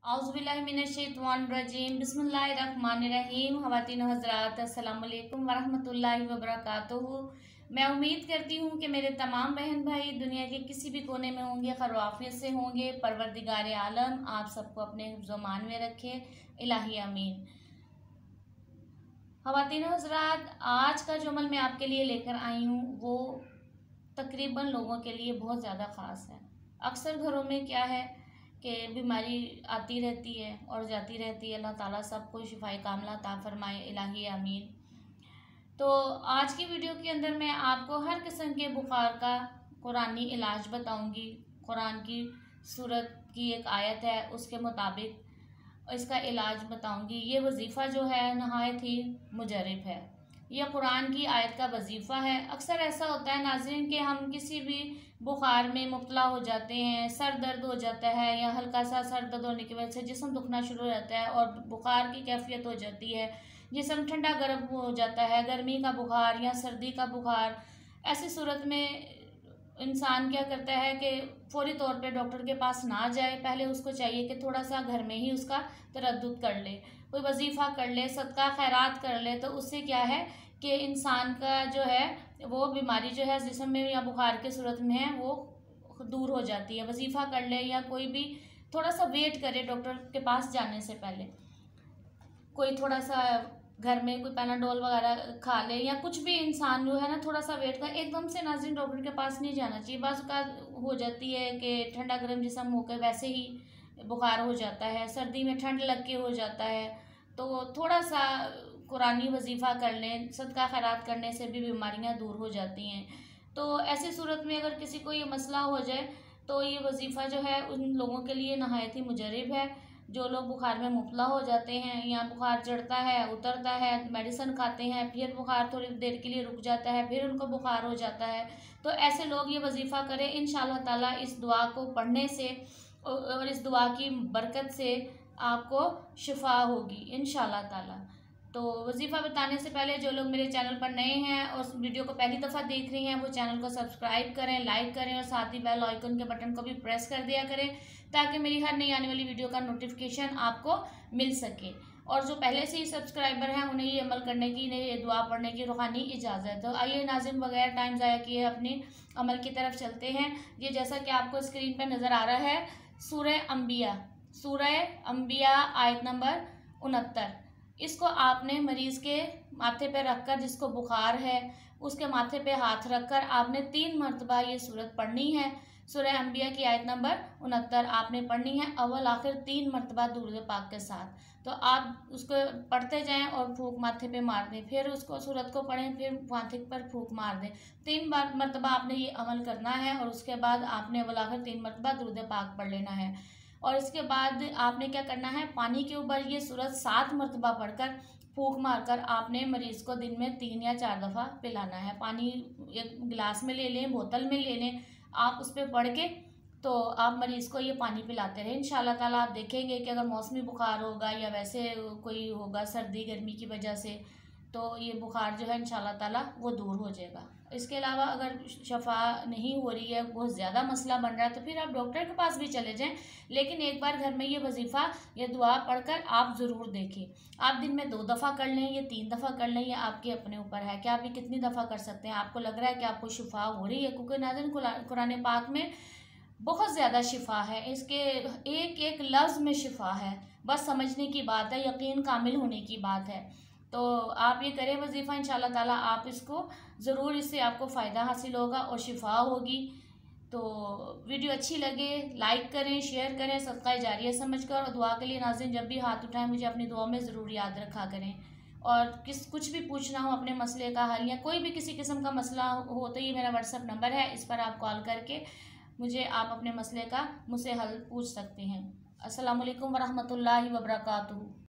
औज़ुबिल्लाहिमिनश्शैतानिर्रजीम बिस्मिल्लाहिर्रहमानिर्रहीम। ख़वातीन हज़रात अस्सलामु अलैकुम वरहमतुल्लाहि वबरकातुहू। मैं उम्मीद करती हूँ कि मेरे तमाम बहन भाई दुनिया के किसी भी कोने में होंगे, खैर-ओ-आफ़ियत से होंगे। परवरदिगार आलम आप सबको अपने हिफ्ज़-ओ-मान में रखे, इलाही आमीन। ख़वातीन हज़रात, आज का जो अमल मैं आपके लिए लेकर आई हूँ वो तकरीबन लोगों के लिए बहुत ज़्यादा ख़ास है। अक्सर घरों में क्या है कि बीमारी आती रहती है और जाती रहती है। अल्लाह ताला सबको शिफाए कामिला अता फरमाए, इलाही आमीन। तो आज की वीडियो के अंदर मैं आपको हर किस्म के बुखार का कुरानी इलाज बताऊंगी। कुरान की सूरत की एक आयत है, उसके मुताबिक इसका इलाज बताऊंगी। ये वजीफ़ा जो है नहायत ही मुजर्रब है। यह कुरान की आयत का वजीफ़ा है। अक्सर ऐसा होता है नाज़रीन कि हम किसी भी बुखार में मुब्तला हो जाते हैं, सर दर्द हो जाता है या हल्का सा सर दर्द होने की वजह से जिस्म दुखना शुरू हो जाता है और बुखार की कैफियत हो जाती है, जिस्म ठंडा गर्म हो जाता है, गर्मी का बुखार या सर्दी का बुखार। ऐसी सूरत में इंसान क्या करता है कि फौरी तौर पे डॉक्टर के पास ना जाए, पहले उसको चाहिए कि थोड़ा सा घर में ही उसका तरद्दुद कर ले, कोई वजीफ़ा कर ले, सदका खैरात कर ले। तो उससे क्या है कि इंसान का जो है वो बीमारी जो है जिस्म में या बुखार के सूरत में है वो दूर हो जाती है। वजीफ़ा कर ले या कोई भी थोड़ा सा वेट करे डॉक्टर के पास जाने से पहले, कोई थोड़ा सा घर में कोई पैनाडोल वगैरह खा ले या कुछ भी इंसान जो है ना थोड़ा सा वेट कर, एकदम से नाज़रीन डॉक्टर के पास नहीं जाना चाहिए। बाज़ औक़ात हो जाती है कि ठंडा गर्म जिस्म होकर वैसे ही बुखार हो जाता है, सर्दी में ठंड लग के हो जाता है। तो थोड़ा सा कुरानी वजीफ़ा कर लें, सदका खैरात करने से भी बीमारियां दूर हो जाती हैं। तो ऐसी सूरत में अगर किसी को ये मसला हो जाए तो ये वजीफ़ा जो है उन लोगों के लिए नहायत ही मुजर्रब है। जो लोग बुखार में मुब्तला हो जाते हैं या बुखार चढ़ता है, उतरता है, मेडिसिन खाते हैं, फिर बुखार थोड़ी देर के लिए रुक जाता है, फिर उनको बुखार हो जाता है, तो ऐसे लोग ये वजीफ़ा करें। इंशाअल्लाह ताला इस दुआ को पढ़ने से और इस दुआ की बरकत से आपको शिफा होगी इंशाअल्लाह ताला। तो वजीफ़ा बताने से पहले जो लोग मेरे चैनल पर नए हैं और वीडियो को पहली दफ़ा देख रही हैं वो चैनल को सब्सक्राइब करें, लाइक करें और साथ ही बेल आइकन के बटन को भी प्रेस कर दिया करें ताकि मेरी हर नई आने वाली वीडियो का नोटिफिकेशन आपको मिल सके। और जो पहले से ही सब्सक्राइबर हैं उन्हें ये अमल करने की, इन्हें ये दुआ पढ़ने की रूहानी इजाज़त है। तो आइए नाज़रीन, बगैर टाइम ज़ाया किए अपने अमल की तरफ चलते हैं। ये जैसा कि आपको स्क्रीन पर नज़र आ रहा है, सूरह अंबिया आयत नंबर 69। इसको आपने मरीज़ के माथे पे रखकर, जिसको बुखार है उसके माथे पे हाथ रखकर आपने 3 मरतबा ये सूरत पढ़नी है। सूरह अंबिया की आयत नंबर 69 आपने पढ़नी है, अव्वल आखिर 3 मरतबा दुरूद पाक के साथ। तो आप उसको पढ़ते जाएं और फूंक माथे पे मार दें, फिर उसको सूरत को पढ़ें, फिर माथे पर फूंक मार दें। 3 बार मरतबा आपने ये अमल करना है और उसके बाद आपने अव्वल आखिर 3 मरतबा दुरूद पाक पढ़ लेना है। और इसके बाद आपने क्या करना है, पानी के ऊपर ये सूरत 7 मरतबा पढ़कर फूंक मारकर आपने मरीज़ को दिन में 3 या 4 दफ़ा पिलाना है। पानी एक गिलास में ले लें, बोतल में ले लें, आप उस पर पढ़ के तो आप मरीज़ को ये पानी पिलाते रहें। इंशाअल्लाह ताला आप देखेंगे कि अगर मौसमी बुखार होगा या वैसे कोई होगा सर्दी गर्मी की वजह से, तो ये बुखार जो है इंशाअल्लाह ताला वो दूर हो जाएगा। इसके अलावा अगर शफा नहीं हो रही है, बहुत ज़्यादा मसला बन रहा है, तो फिर आप डॉक्टर के पास भी चले जाएं, लेकिन एक बार घर में ये वजीफ़ा, ये दुआ पढ़कर आप ज़रूर देखें। आप दिन में 2 दफ़ा कर लें या 3 दफ़ा कर लें, ये आपके अपने ऊपर है कि आप ये कितनी दफ़ा कर सकते हैं। आपको लग रहा है कि आपको शिफा हो रही है, क्योंकि नाज़रीन कुरान पाक में बहुत ज़्यादा शिफा है, इसके एक एक लफ्ज़ में शिफा है। बस समझने की बात है, यकीन कामिल होने की बात है। तो आप ये करें वजीफ़ा, इंशाअल्लाह ताला आप इसको ज़रूर, इससे आपको फ़ायदा हासिल होगा और शिफा होगी। तो वीडियो अच्छी लगे लाइक करें, शेयर करें, सदका जारिया समझकर। और दुआ के लिए नाज़रीन जब भी हाथ उठाएं मुझे अपनी दुआ में ज़रूर याद रखा करें। और कुछ भी पूछना हो अपने मसले का हल या कोई भी किसी किस्म का मसला हो तो ये मेरा व्हाट्सअप नंबर है, इस पर आप कॉल करके मुझे आप अपने मसले का मुझसे हल पूछ सकते हैं। अस्सलामु अलैकुम वरहमतुल्लाहि वबरकातुहू।